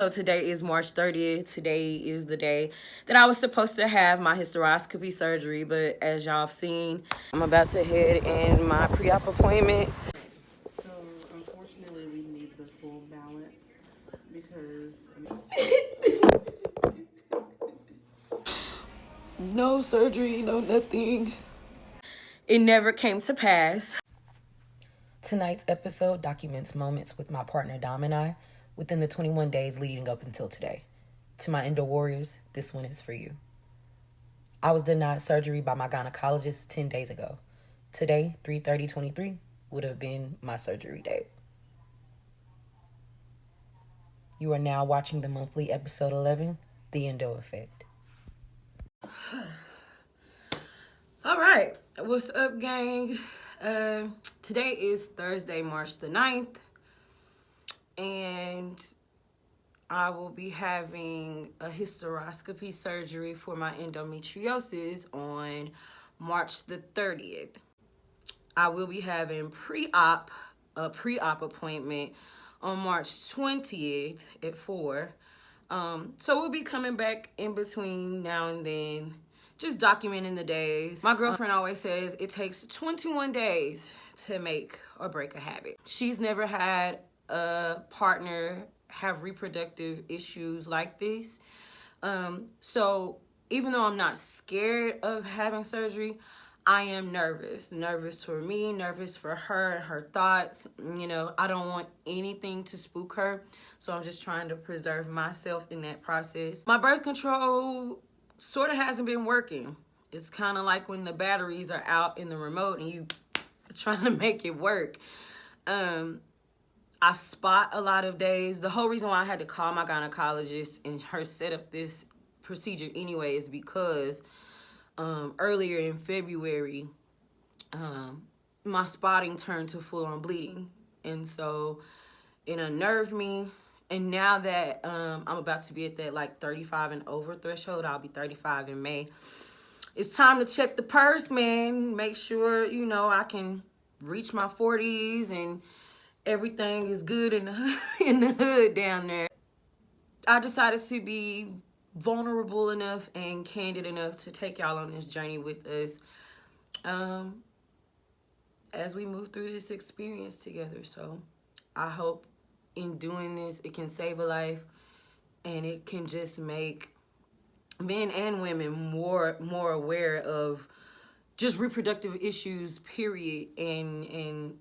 So today is March 30th. Today is the day that I was supposed to have my hysteroscopy surgery, but as y'all have seen, I'm about to head in my pre-op appointment. So unfortunately, we need the full balance because No surgery, no nothing. It never came to pass. Tonight's episode documents moments with my partner Dom and I within the 21 days leading up until today. To my Endo Warriors, this one is for you. I was denied surgery by my gynecologist 10 days ago. Today, 3/30/23, would have been my surgery date. You are now watching the monthly episode 11, The Endo Effect. All right, what's up, gang? Today is Thursday, March the 9th, and I will be having a hysteroscopy surgery for my endometriosis on March the 30th. I will be having a pre-op appointment on March 20th at 4. So we'll be coming back in between now and then, just documenting the days. My girlfriend always says it takes 21 days to make or break a habit. She's never had a partner have reproductive issues like this. So even though I'm not scared of having surgery, I am nervous. Nervous for me, nervous for her and her thoughts. You know, I don't want anything to spook her. So I'm just trying to preserve myself in that process. My birth control sort of hasn't been working. It's kind of like when the batteries are out in the remote and you are trying to make it work. I spot a lot of days. The whole reason why I had to call my gynecologist and her set up this procedure anyway is because earlier in February, my spotting turned to full-on bleeding. And so it unnerved me. And now that I'm about to be at that like 35 and over threshold, I'll be 35 in May. It's time to check the purse, man. Make sure, you know, I can reach my 40s and everything is good in the hood down there. I decided to be vulnerable enough and candid enough to take y'all on this journey with us as we move through this experience together. So I hope in doing this, it can save a life and it can just make men and women more aware of just reproductive issues, period, and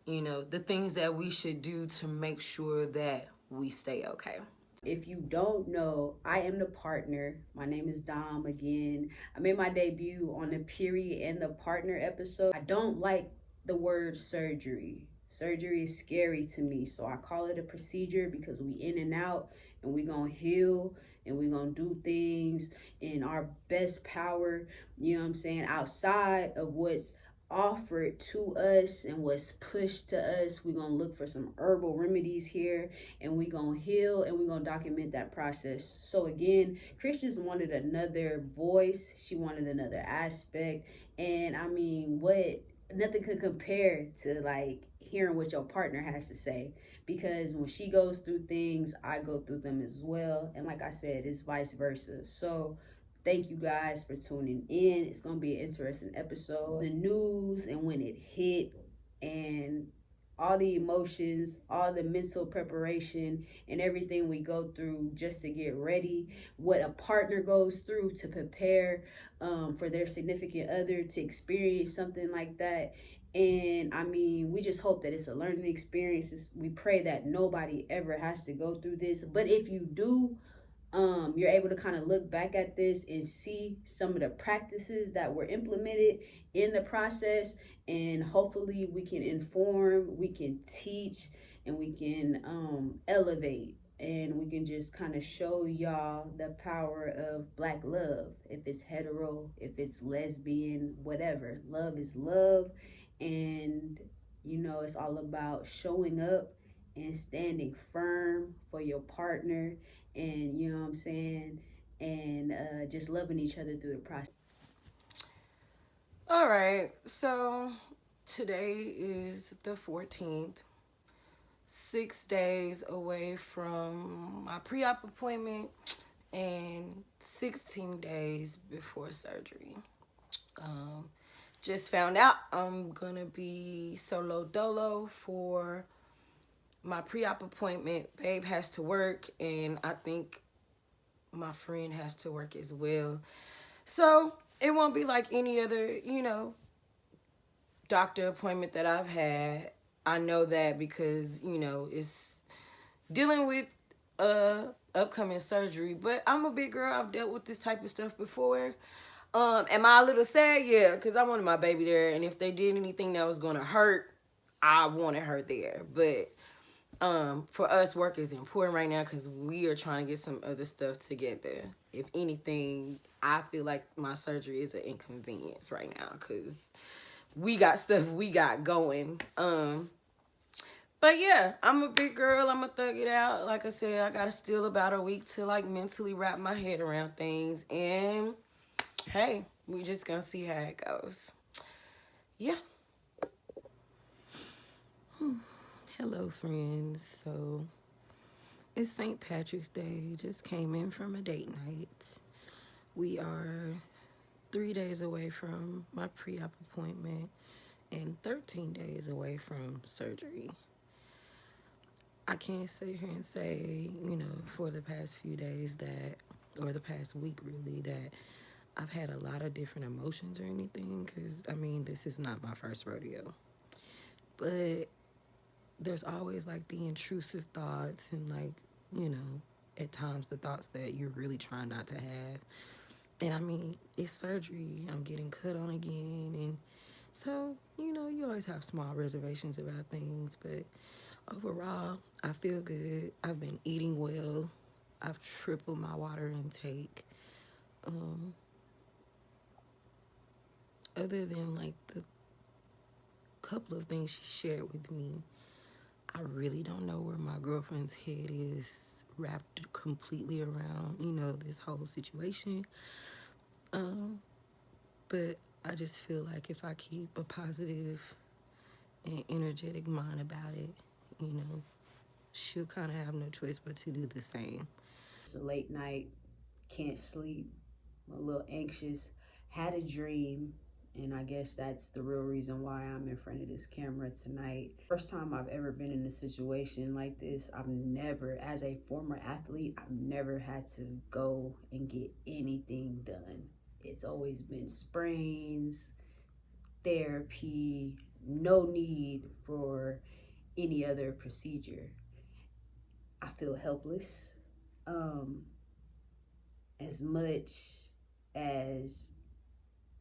you know, the things that we should do to make sure that we stay okay. If you don't know, I am the partner. My name is Dom again. I made my debut on the period and the partner episode. I don't like the word surgery. Surgery is scary to me, so I call it a procedure because we in and out and we gonna heal and we gonna do things in our best power, you know what I'm saying, outside of what's offered to us and what's pushed to us. We're gonna look for some herbal remedies here and we're gonna heal and we're gonna document that process. So again, Christians wanted another voice, she wanted another aspect, and I mean, nothing could compare to like hearing what your partner has to say, because when she goes through things, I go through them as well, and like I said, it's vice versa. So thank you guys for tuning in. It's going to be an interesting episode. The news and when it hit and all the emotions, all the mental preparation and everything we go through just to get ready, what a partner goes through to prepare for their significant other to experience something like that. And I mean, we just hope that it's a learning experience. We pray that nobody ever has to go through this. But if you do, you're able to kind of look back at this and see some of the practices that were implemented in the process, and hopefully we can inform, we can teach, and we can elevate, and we can just kind of show y'all the power of Black love. If it's hetero, if it's lesbian, whatever, love is love. And you know, it's all about showing up and standing firm for your partner, and you know what I'm saying, and just loving each other through the process. All right, so today is the 14th. 6 days away from my pre-op appointment and 16 days before surgery. Just found out I'm gonna be solo dolo for my pre-op appointment. Babe has to work, and I think my friend has to work as well. So it won't be like any other, doctor appointment that I've had. I know that because, it's dealing with upcoming surgery. But I'm a big girl. I've dealt with this type of stuff before. Am I a little sad? Yeah, because I wanted my baby there, and if they did anything that was gonna hurt, I wanted her there. But for us, work is important right now because we are trying to get some other stuff together. If anything, I feel like my surgery is an inconvenience right now because we got stuff we got going. But yeah, I'm a big girl. I'm gonna thug it out. Like I said, I gotta still about a week to like mentally wrap my head around things. And hey, we just gonna see how it goes. Yeah. Hello, friends. So it's St. Patrick's Day. Just came in from a date night. We are 3 days away from my pre-op appointment and 13 days away from surgery. I can't sit here and say, for the past few days that, or the past week really, that I've had a lot of different emotions or anything, because, this is not my first rodeo. But there's always, like, the intrusive thoughts and, like, at times the thoughts that you're really trying not to have. And, it's surgery. I'm getting cut on again. And so, you always have small reservations about things, but overall, I feel good. I've been eating well. I've tripled my water intake. Other than like the couple of things she shared with me, I really don't know where my girlfriend's head is wrapped completely around, this whole situation. But I just feel like if I keep a positive and energetic mind about it, she'll kind of have no choice but to do the same. It's a late night, can't sleep, a little anxious, had a dream, and I guess that's the real reason why I'm in front of this camera tonight. First time I've ever been in a situation like this. I've never, as a former athlete, I've never had to go and get anything done. It's always been sprains, therapy, no need for any other procedure. I feel helpless. As much as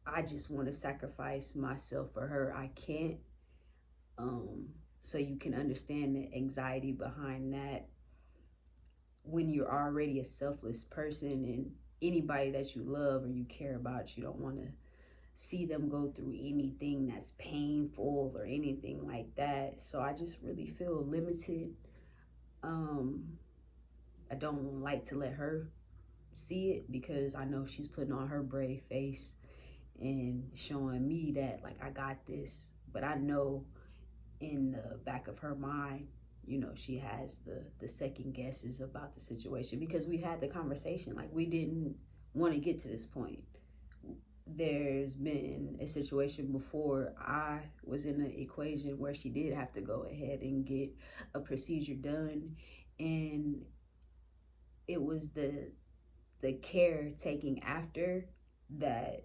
I just want to sacrifice myself for her, I can't. So you can understand the anxiety behind that. When you're already a selfless person and anybody that you love or you care about, you don't want to see them go through anything that's painful or anything like that. So I just really feel limited. I don't like to let her see it because I know she's putting on her brave face and showing me that like I got this. But I know in the back of her mind, she has the second guesses about the situation because we had the conversation. Like, we didn't want to get to this point. There's been a situation before I was in an equation where she did have to go ahead and get a procedure done, and it was the care taking after that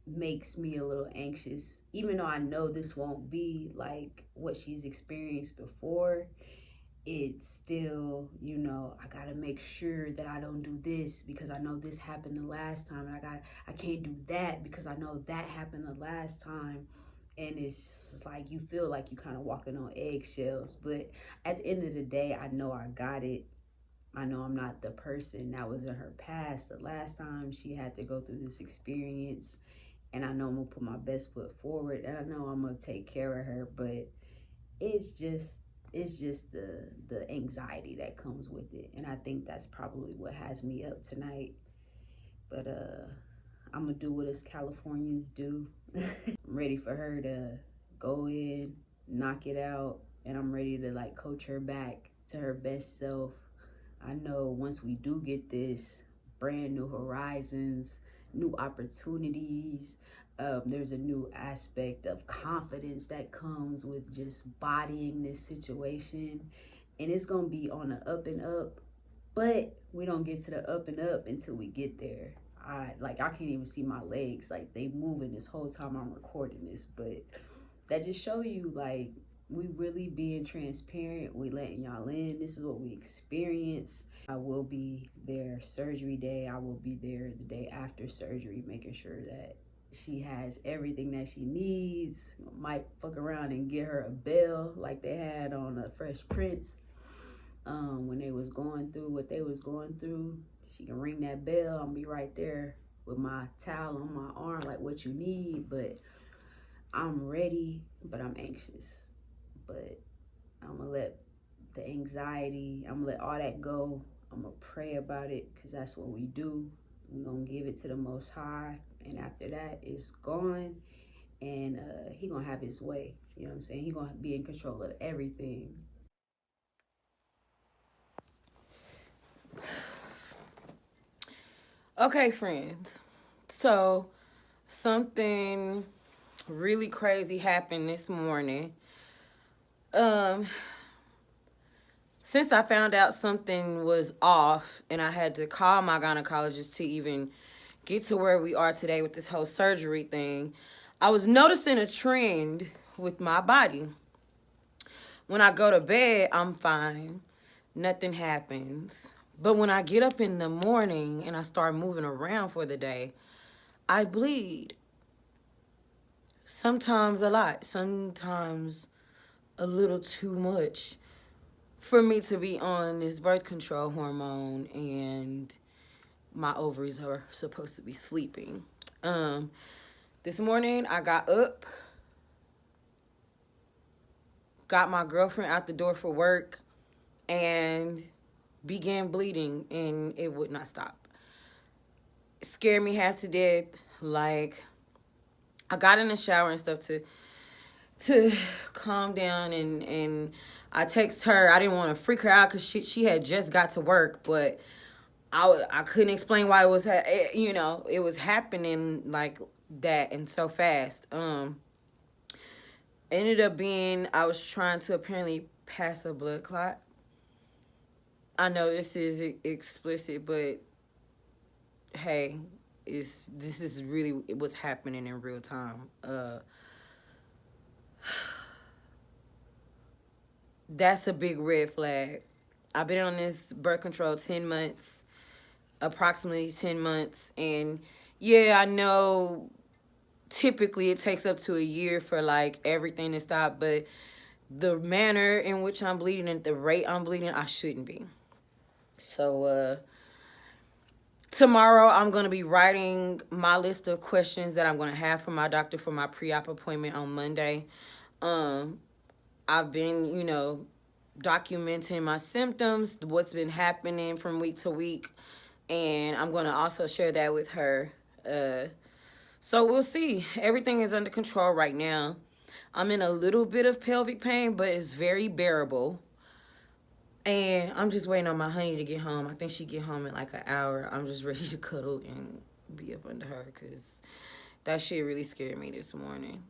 makes me a little anxious. Even though I know this won't be like what she's experienced before, it's still, I gotta make sure that I don't do this because I know this happened the last time, and I can't do that because I know that happened the last time. And it's just like you feel like you kind of walking on eggshells, but at the end of the day, I know I got it. I know I'm not the person that was in her past the last time she had to go through this experience, and I know I'm gonna put my best foot forward, and I know I'm gonna take care of her. But it's just the anxiety that comes with it, and I think that's probably what has me up tonight. But I'm gonna do what us Californians do. I'm ready for her to go in, knock it out, and I'm ready to like coach her back to her best self. I know once we do get this, brand new horizons, new opportunities. There's a new aspect of confidence that comes with just bodying this situation, and it's gonna be on the up and up. But we don't get to the up and up until we get there. I can't even see my legs, like they moving this whole time I'm recording this. But that just show you like we really being transparent. We letting y'all in. This is what we experience. I will be there surgery day. I will be there the day after surgery, making sure that she has everything that she needs. Might fuck around and get her a bell like they had on a Fresh Prince. When they was going through what they was going through, she can ring that bell. I'll be right there with my towel on my arm, like what you need. But I'm ready, but I'm anxious. But I'm gonna let the anxiety, I'm gonna let all that go. I'm gonna pray about it, because that's what we do. We're gonna give it to the Most High, and after that, it's gone. And he gonna have his way. You know what I'm saying? He gonna be in control of everything. Okay, friends. So, something really crazy happened this morning. Since I found out something was off and I had to call my gynecologist to even get to where we are today with this whole surgery thing, I was noticing a trend with my body. When I go to bed, I'm fine. Nothing happens. But when I get up in the morning and I start moving around for the day, I bleed. Sometimes a lot, sometimes a little too much for me to be on this birth control hormone, and my ovaries are supposed to be sleeping. This morning I got up, got my girlfriend out the door for work, and began bleeding, and it would not stop. It scared me half to death. Like, I got in the shower and stuff to calm down, and I text her. I didn't want to freak her out because she had just got to work, but I couldn't explain why it was it was happening like that and so fast. Ended up being I was trying to apparently pass a blood clot. I know this is explicit, but hey, this is really what's happening in real time. That's a big red flag. I've been on this birth control 10 months, approximately 10 months. And yeah, I know typically it takes up to a year for like everything to stop, but the manner in which I'm bleeding and the rate I'm bleeding, I shouldn't be. So, tomorrow I'm going to be writing my list of questions that I'm going to have for my doctor for my pre-op appointment on Monday. I've been, documenting my symptoms, what's been happening from week to week, and I'm going to also share that with her. So we'll see. Everything is under control right now. I'm in a little bit of pelvic pain, but it's very bearable. And I'm just waiting on my honey to get home. I think she get home in like an hour. I'm just ready to cuddle and be up under her, because that shit really scared me this morning.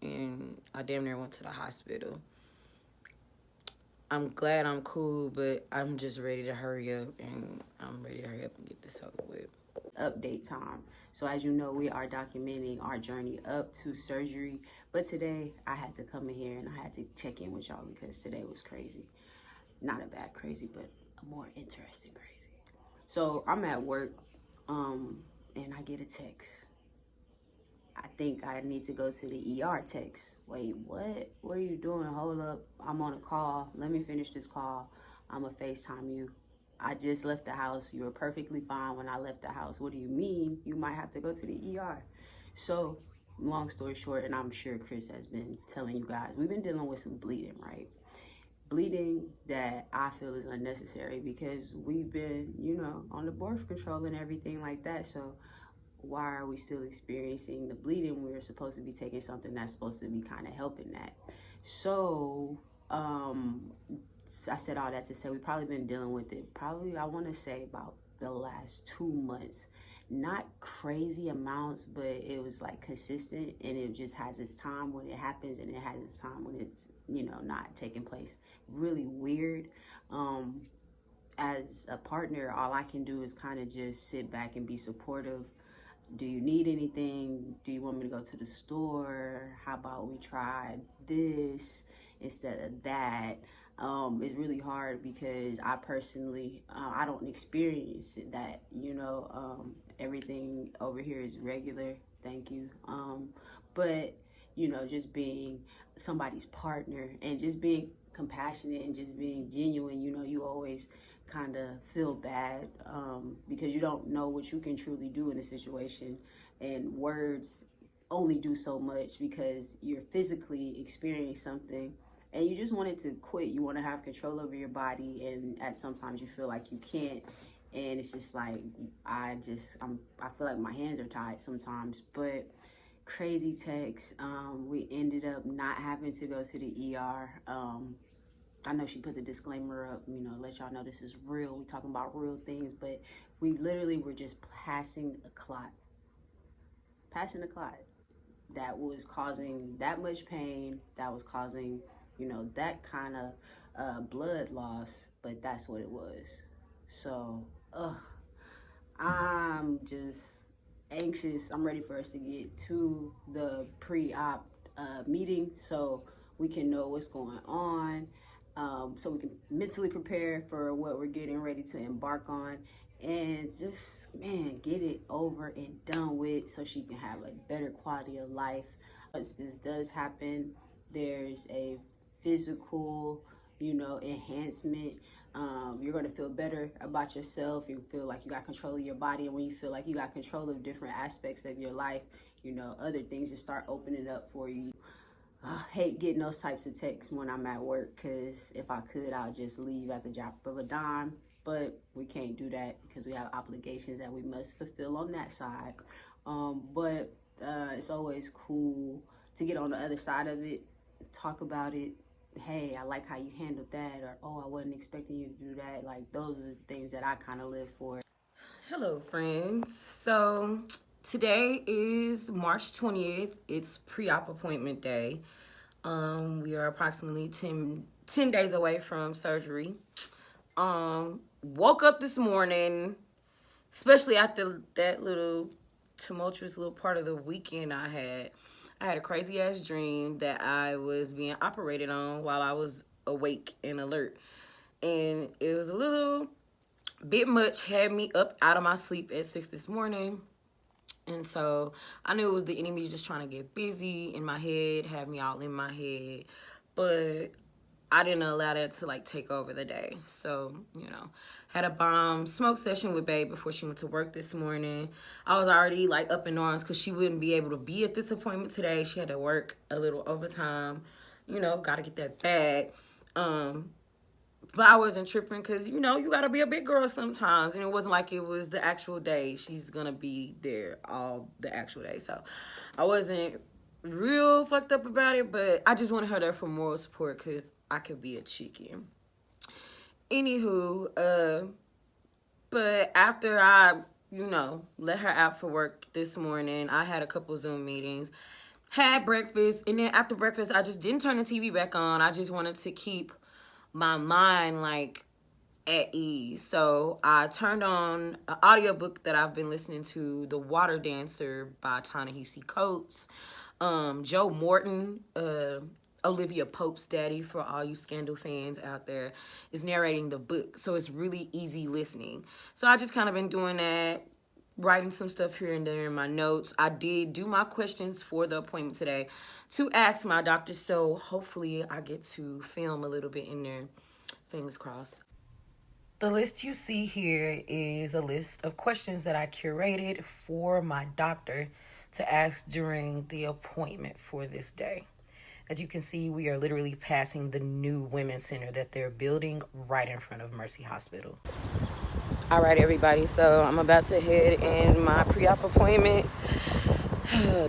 And I damn near went to the hospital. I'm glad I'm cool, but I'm just ready to hurry up, and I'm ready to hurry up and get this over with. Update time. So as you know, we are documenting our journey up to surgery. But today I had to come in here and I had to check in with y'all because today was crazy. Not a bad crazy, but a more interesting crazy. So I'm at work, and I get a text. I think I need to go to the ER text. Wait, what? What are you doing? Hold up. I'm on a call. Let me finish this call. I'm going to FaceTime you. I just left the house. You were perfectly fine when I left the house. What do you mean? You might have to go to the ER. So, long story short, and I'm sure Chris has been telling you guys, we've been dealing with some bleeding, right? Bleeding that I feel is unnecessary because we've been, on the birth control and everything like that. So why are we still experiencing the bleeding? We're supposed to be taking something that's supposed to be kind of helping that. So I said all that to say we've probably been dealing with it probably, I want to say, about the last 2 months. Not crazy amounts, but it was like consistent, and it just has its time when it happens, and it has its time when it's, you know, not taking place. Really weird. As a partner, all I can do is kind of just sit back and be supportive. Do you need anything? Do you want me to go to the store? How about we try this instead of that? It's really hard because I personally, I don't experience that, you know. Everything over here is regular, thank you. But, you know, just being somebody's partner and just being compassionate and just being genuine, you know, you always kind of feel bad because you don't know what you can truly do in a situation, and words only do so much because you're physically experiencing something and you just want it to quit. You want to have control over your body, and at sometimes you feel like you can't, and it's just like I feel like my hands are tied sometimes. But crazy text, we ended up not having to go to the ER. I know she put the disclaimer up, you know, let y'all know this is real. We talking about real things, but we literally were just passing a clot that was causing that much pain, that was causing, you know, that kind of blood loss, but that's what it was. So, I'm just anxious. I'm ready for us to get to the pre-op meeting so we can know what's going on. So we can mentally prepare for what we're getting ready to embark on, and just, man, get it over and done with so she can have a better quality of life. Once this does happen, there's a physical, you know, enhancement. You're going to feel better about yourself. You feel like you got control of your body, and when you feel like you got control of different aspects of your life, you know, other things just start opening up for you. I hate getting those types of texts when I'm at work, because if I could, I'll just leave at the drop of a dime. But we can't do that because we have obligations that we must fulfill on that side. But it's always cool to get on the other side of it, talk about it. Hey, I like how you handled that, or oh, I wasn't expecting you to do that. Like, those are the things that I kind of live for. Hello, friends. So today is March 20th. It's pre-op appointment day. We are approximately 10 days away from surgery. Woke up this morning, especially after that little tumultuous little part of the weekend I had a crazy ass dream that I was being operated on while I was awake and alert. And it was a little bit much, had me up out of my sleep at 6 this morning. And so I knew it was the enemy just trying to get busy in my head, have me all in my head. But I didn't allow that to like take over the day. So, you know, had a bomb smoke session with Babe before she went to work this morning. I was already like up in arms because she wouldn't be able to be at this appointment today. She had to work a little overtime. You know, got to get that bag. But I wasn't tripping because, you know, you got to be a big girl sometimes. And it wasn't like it was the actual day. She's going to be there all the actual day. So I wasn't real fucked up about it, but I just wanted her there for moral support because I could be a chicken. Anywho, but after I, you know, let her out for work this morning, I had a couple Zoom meetings, had breakfast, and then after breakfast, I just didn't turn the TV back on. I just wanted to keep my mind like at ease. So I turned on an audiobook that I've been listening to, The Water Dancer by Ta-Nehisi Coates. Joe Morton, Olivia Pope's daddy, for all you Scandal fans out there, is narrating the book. So it's really easy listening. So I just kind of been doing that, writing some stuff here and there in my notes. I did do my questions for the appointment today to ask my doctor, so hopefully I get to film a little bit in there. Fingers crossed. The list you see here is a list of questions that I curated for my doctor to ask during the appointment for this day. As you can see, we are literally passing the new women's center that they're building right in front of Mercy Hospital. All right, everybody, so I'm about to head in my pre-op appointment.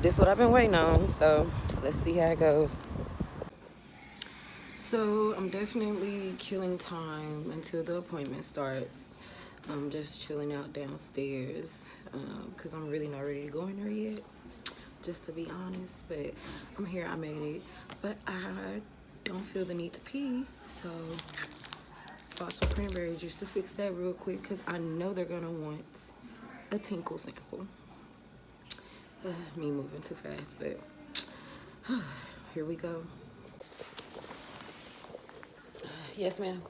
This is what I've been waiting on, so let's see how it goes. So I'm definitely killing time until the appointment starts. I'm just chilling out downstairs because I'm really not ready to go in there yet, just to be honest. But I'm here, I made it. But I don't feel the need to pee, so bought some cranberry juice to fix that real quick because I know they're gonna want a tinkle sample. Me moving too fast, but here we go. Yes, ma'am.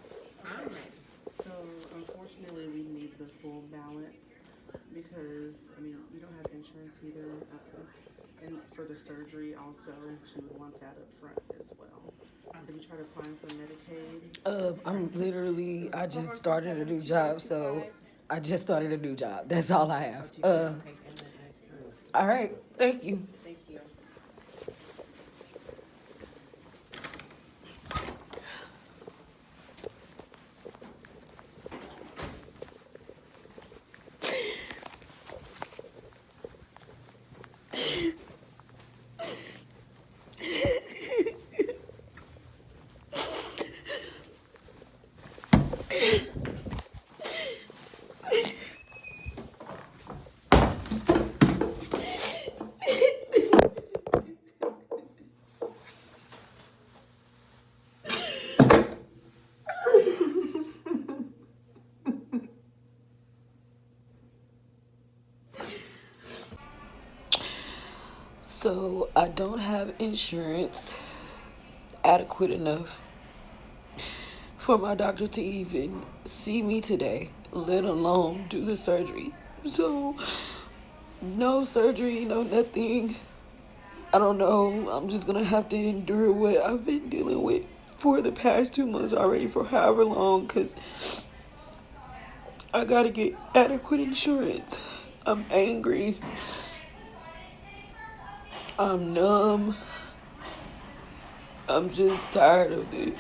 So unfortunately, we need the full balance because I mean you don't have insurance either, and for the surgery also she would want that up front as well. Have you tried applying for Medicaid? I just started a new job, so I just started a new job. That's all I have. All right, thank you. Thank you. So I don't have insurance adequate enough for my doctor to even see me today, let alone do the surgery. So no surgery, no nothing. I don't know. I'm just gonna have to endure what I've been dealing with for the past 2 months already, for however long, because I gotta get adequate insurance. I'm angry. I'm numb. I'm just tired of this.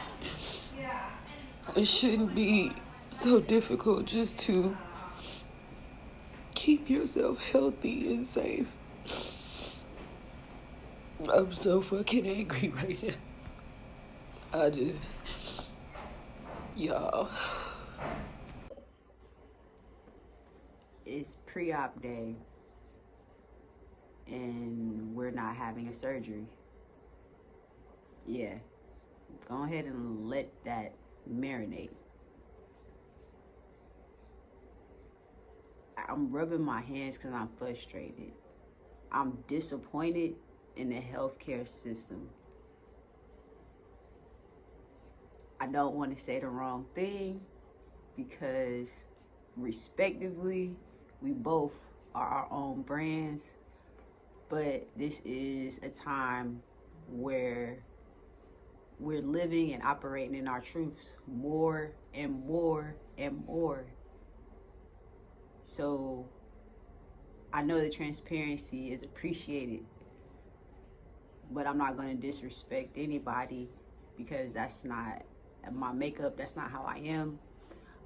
It shouldn't be so difficult just to keep yourself healthy and safe. I'm so fucking angry right now. Y'all. It's pre-op day and we're not having a surgery. Yeah, go ahead and let that marinate. I'm rubbing my hands because I'm frustrated. I'm disappointed in the healthcare system. I don't want to say the wrong thing because respectively, we both are our own brands, but this is a time where we're living and operating in our truths more and more and more. So I know the transparency is appreciated, but I'm not going to disrespect anybody because that's not my makeup. That's not how I am.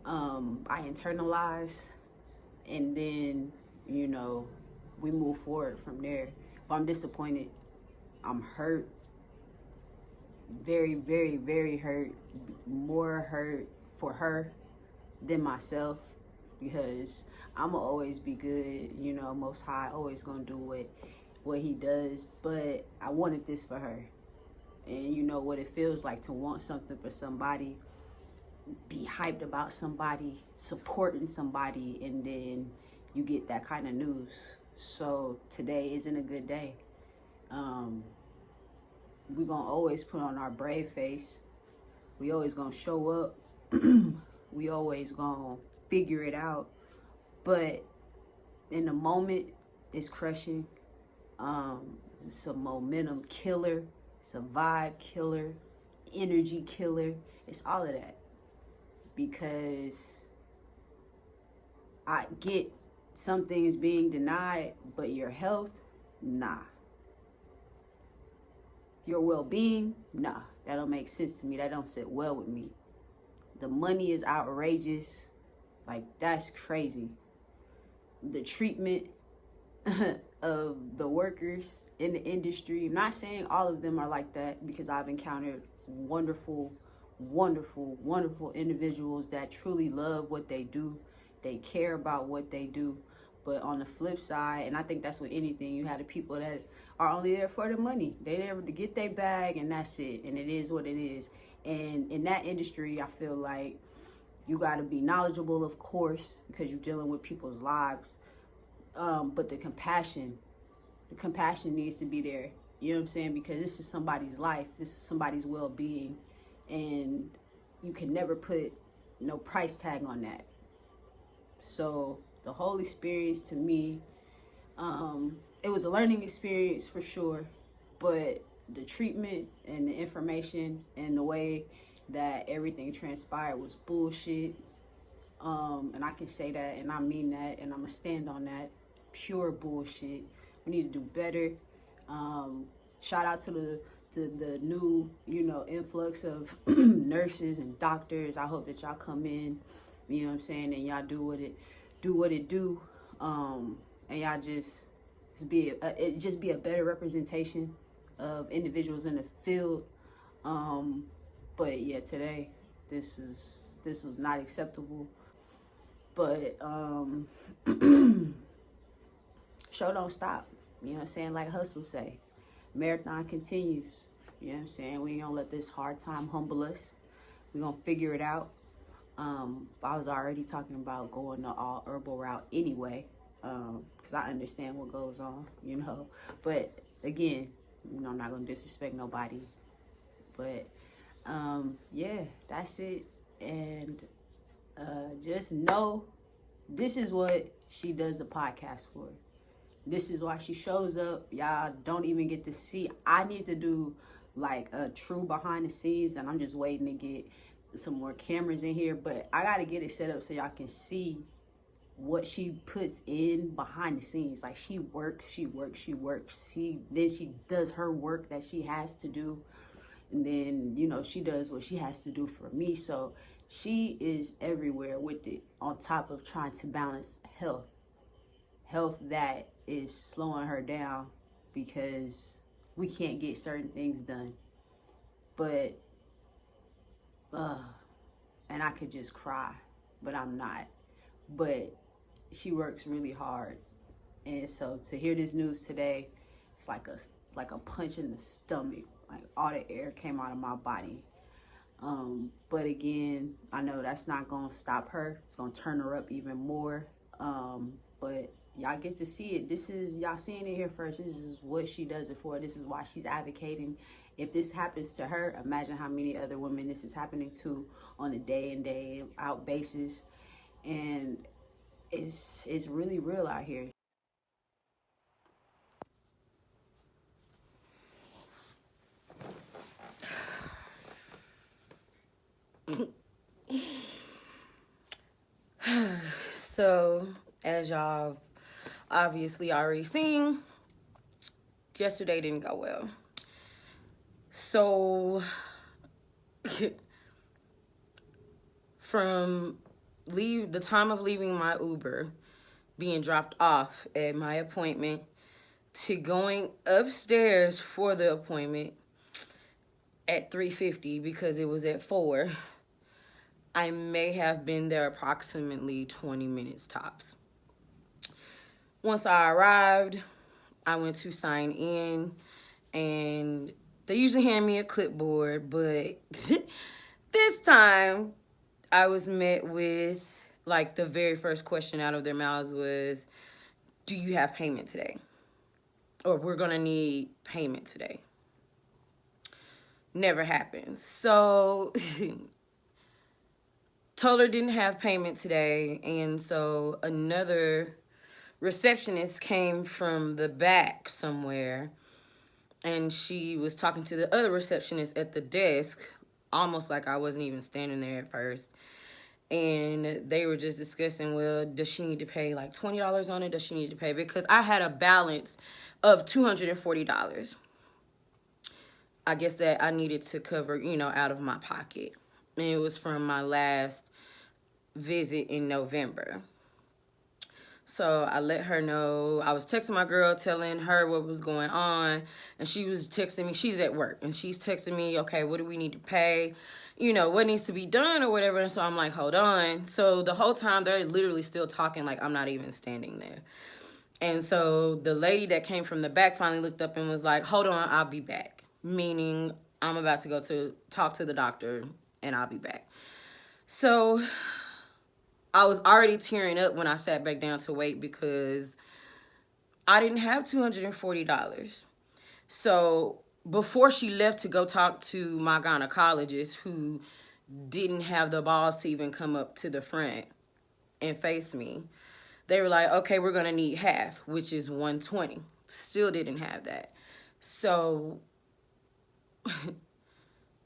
I internalize and then, we move forward from there. If I'm disappointed, I'm hurt. Very, very, very hurt. More hurt for her than myself because I'ma always be good. Most High always gonna do what he does. But I wanted this for her. And you know what it feels like to want something for somebody, be hyped about somebody, supporting somebody, and then you get that kind of news. So today isn't a good day. We're gonna always put on our brave face. We always gonna show up. We always gonna figure it out. But in the moment, it's crushing. It's a momentum killer. It's a vibe killer, energy killer. It's all of that. Because I get some things being denied, but your health, nah. Your well-being, nah. That don't make sense to me. That don't sit well with me. The money is outrageous. Like, that's crazy. The treatment of the workers in the industry, I'm not saying all of them are like that because I've encountered wonderful, wonderful, wonderful individuals that truly love what they do. They care about what they do. But on the flip side, and I think that's with anything, you have the people that are only there for the money. They there to get their bag and that's it. And it is what it is. And in that industry, I feel like you got to be knowledgeable, of course, because you're dealing with people's lives. But the compassion needs to be there. You know what I'm saying? Because this is somebody's life. This is somebody's well-being. And you can never put no price tag on that. So the whole experience to me, it was a learning experience for sure. But the treatment and the information and the way that everything transpired was bullshit. And I can say that, and I mean that, and I'm gonna stand on that. Pure bullshit. We need to do better. Shout out to the new, influx of nurses and doctors. I hope that y'all come in, you know what I'm saying, and y'all do what it do. And y'all just be a better representation of individuals in the field. But yeah, today this was not acceptable. But show don't stop. You know what I'm saying? Like Hustle say, marathon continues. You know what I'm saying? We ain't gonna let this hard time humble us. We gonna figure it out. I was already talking about going the all herbal route anyway, because I understand what goes on, But again, I'm not gonna disrespect nobody. But yeah, that's it. And just know this is what she does the podcast for. This is why she shows up. Y'all don't even get to see. I need to do like a true behind the scenes, and I'm just waiting to get some more cameras in here. But I got to get it set up so y'all can see what she puts in behind the scenes. Like she works. Then she does her work that she has to do. And then, she does what she has to do for me. So she is everywhere with it, on top of trying to balance health that is slowing her down because we can't get certain things done. But and I could just cry, but I'm not. But she works really hard, and so to hear this news today, it's like a punch in the stomach. Like all the air came out of my body. But again, I know that's not gonna stop her. It's gonna turn her up even more. But y'all get to see it. Y'all seeing it here first. This is what she does it for. This is why she's advocating. If this happens to her, imagine how many other women this is happening to on a day in, day out basis. And it's really real out here. So, as y'all obviously already seen, yesterday didn't go well. So, from the time of leaving my Uber, being dropped off at my appointment, to going upstairs for the appointment at 3:50 because it was at 4, I may have been there approximately 20 minutes tops. Once I arrived, I went to sign in, and they usually hand me a clipboard, but this time I was met with, like, the very first question out of their mouths was, do you have payment today? Or we're gonna need payment today. Never happens. So told her didn't have payment today, and so another receptionist came from the back somewhere, and she was talking to the other receptionist at the desk, almost like I wasn't even standing there at first. And they were just discussing, well, does she need to pay like $20 on it? Does she need to pay? Because I had a balance of $240. I guess that I needed to cover, out of my pocket. And it was from my last visit in November. So I let her know. I was texting my girl, telling her what was going on. And she was texting me. She's at work. And she's texting me, okay, what do we need to pay? You know, what needs to be done or whatever. And so I'm like, hold on. So the whole time they're literally still talking like I'm not even standing there. And so the lady that came from the back finally looked up and was like, hold on, I'll be back. Meaning I'm about to go to talk to the doctor and I'll be back. So I was already tearing up when I sat back down to wait because I didn't have $240. So before she left to go talk to my gynecologist, who didn't have the balls to even come up to the front and face me, they were like, okay, we're going to need half, which is $120. Still didn't have that. So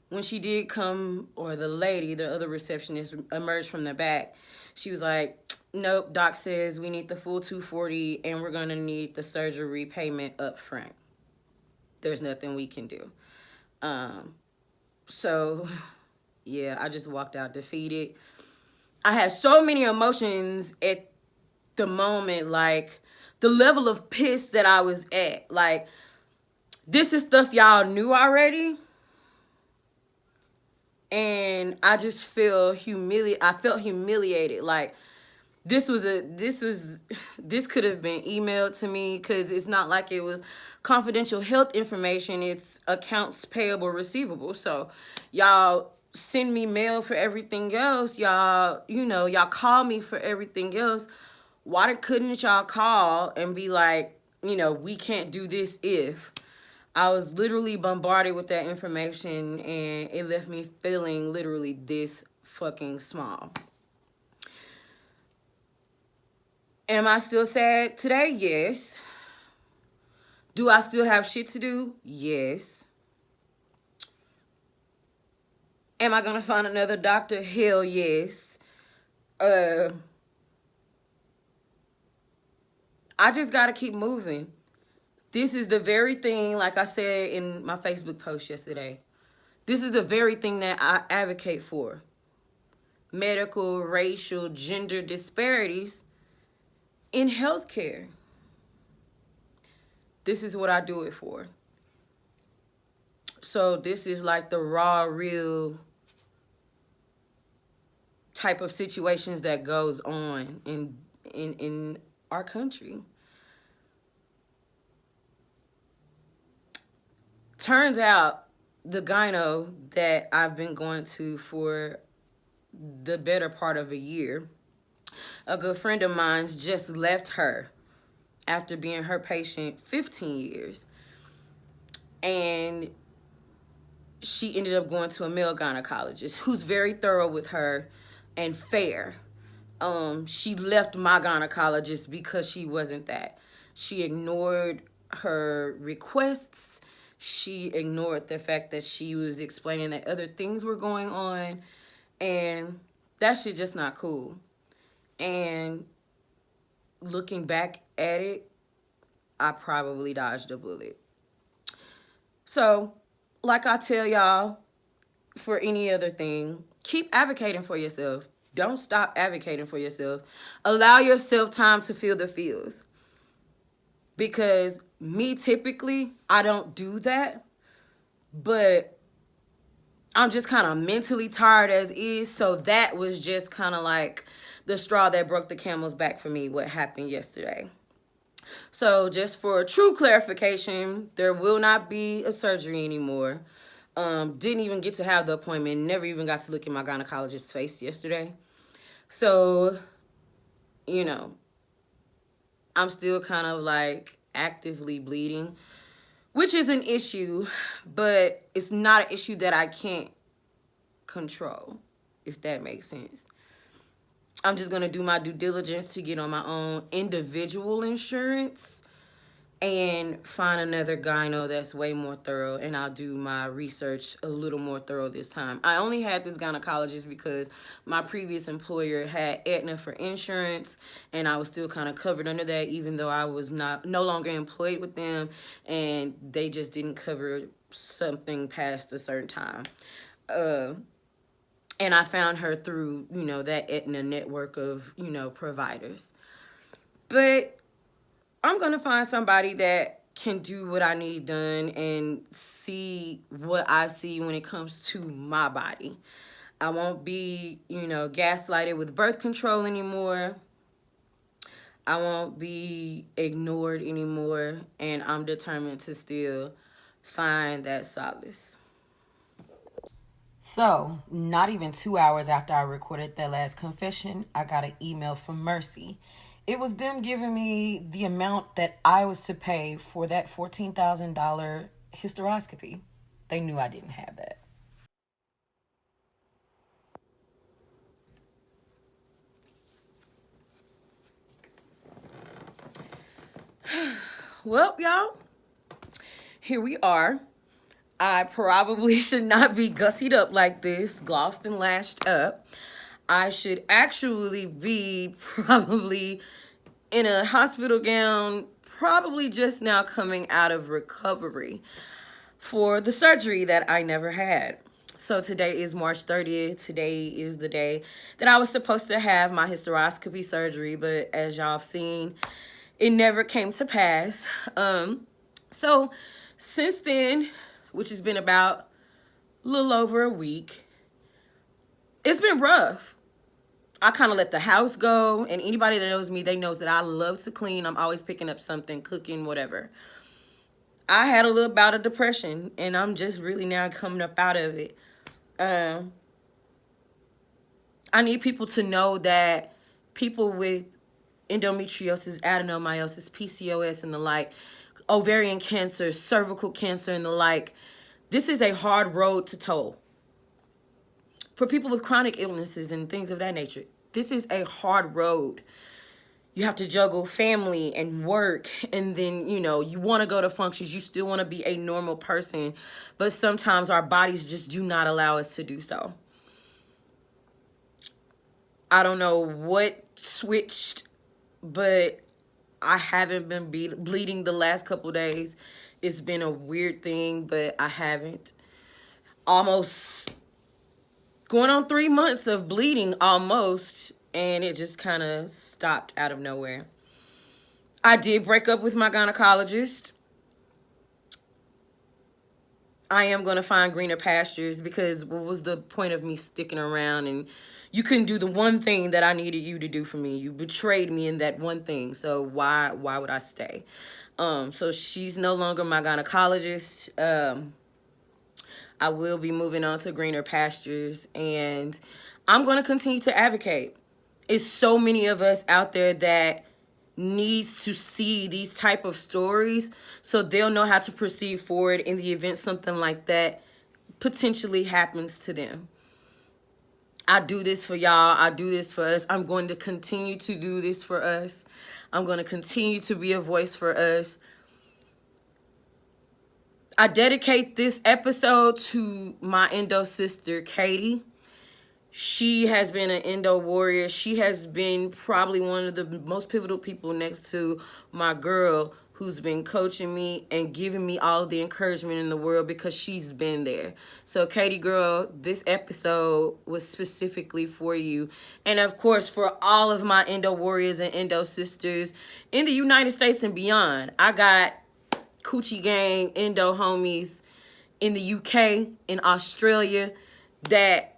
when she did come, or the lady, the other receptionist, emerged from the back, she was like, nope, doc says we need the full $240 and we're going to need the surgery payment up front. There's nothing we can do. So, yeah, I just walked out defeated. I had so many emotions at the moment, like the level of piss that I was at. Like, this is stuff y'all knew already. And I just feel I felt humiliated. Like, this could have been emailed to me, because it's not like it was confidential health information. It's accounts payable receivable. So y'all send me mail for everything else. Y'all, y'all call me for everything else. Why couldn't y'all call and be like, we can't do this if... I was literally bombarded with that information, and it left me feeling literally this fucking small. Am I still sad today? Yes. Do I still have shit to do? Yes. Am I gonna find another doctor? Hell yes. I just gotta keep moving. This is the very thing, like I said in my Facebook post yesterday, this is the very thing that I advocate for. Medical, racial, gender disparities in healthcare. This is what I do it for. So this is like the raw, real type of situations that goes on in our country. Turns out the gyno that I've been going to for the better part of a year, a good friend of mine's just left her after being her patient 15 years. And she ended up going to a male gynecologist who's very thorough with her and fair. She left my gynecologist because she wasn't that. She ignored her requests. She ignored the fact that she was explaining that other things were going on. And that shit just not cool. And looking back at it, I probably dodged a bullet. So, like I tell y'all, for any other thing, keep advocating for yourself. Don't stop advocating for yourself. Allow yourself time to feel the feels. Because me, typically, I don't do that. But I'm just kind of mentally tired as is. So that was just kind of like the straw that broke the camel's back for me, what happened yesterday. So just for true clarification, there will not be a surgery anymore. Didn't even get to have the appointment. Never even got to look in my gynecologist's face yesterday. So, I'm still kind of like actively bleeding, which is an issue, but it's not an issue that I can't control, if that makes sense. I'm just going to do my due diligence to get on my own individual insurance and find another gyno that's way more thorough, and I'll do my research a little more thorough this time. I only had this gynecologist because my previous employer had Aetna for insurance, and I was still kind of covered under that, even though I was no longer employed with them, and they just didn't cover something past a certain time. And I found her through, that Aetna network of, providers. But I'm going to find somebody that can do what I need done and see what I see when it comes to my body. I won't be, gaslighted with birth control anymore. I won't be ignored anymore. And I'm determined to still find that solace. So, not even 2 hours after I recorded that last confession, I got an email from Mercy. It was them giving me the amount that I was to pay for that $14,000 hysteroscopy. They knew I didn't have that. Well, y'all, here we are. I probably should not be gussied up like this, glossed and lashed up. I should actually be probably in a hospital gown, probably just now coming out of recovery for the surgery that I never had. So today is March 30th. Today is the day that I was supposed to have my hysteroscopy surgery, but as y'all have seen, it never came to pass. So since then, which has been about a little over a week, it's been rough. I kind of let the house go, and anybody that knows me, they knows that I love to clean. I'm always picking up something, cooking, whatever. I had a little bout of depression, and I'm just really now coming up out of it. I need people to know that people with endometriosis, adenomyosis, PCOS, and the like, ovarian cancer, cervical cancer, and the like, this is a hard road to toe. For people with chronic illnesses and things of that nature, this is a hard road. You have to juggle family and work, and then, you want to go to functions. You still want to be a normal person, but sometimes our bodies just do not allow us to do so. I don't know what switched, but I haven't been bleeding the last couple days. It's been a weird thing, but I haven't. Almost going on 3 months of bleeding almost, and it just kind of stopped out of nowhere. I did break up with my gynecologist. I am going to find greener pastures, because what was the point of me sticking around and you couldn't do the one thing that I needed you to do for me? You betrayed me in that one thing. So why would I stay? So she's no longer my gynecologist. I will be moving on to greener pastures, and I'm going to continue to advocate. It's so many of us out there that needs to see these type of stories so they'll know how to proceed forward in the event something like that potentially happens to them. I do this for y'all. I do this for us. I'm going to continue to do this for us. I'm going to continue to be a voice for us. I dedicate this episode to my endo sister, Katie. She has been an endo warrior. She has been probably one of the most pivotal people next to my girl, who's been coaching me and giving me all of the encouragement in the world, because she's been there. So Katie girl, this episode was specifically for you. And of course, for all of my endo warriors and endo sisters in the United States and beyond. I got Coochie Gang, endo homies in the UK, in Australia, that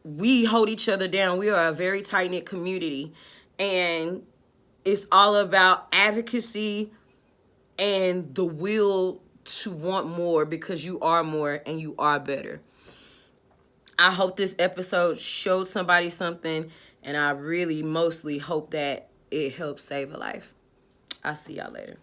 we hold each other down. We are a very tight-knit community, and it's all about advocacy and the will to want more, because you are more and you are better. I hope this episode showed somebody something, and I really mostly hope that it helps save a life. I'll see y'all later.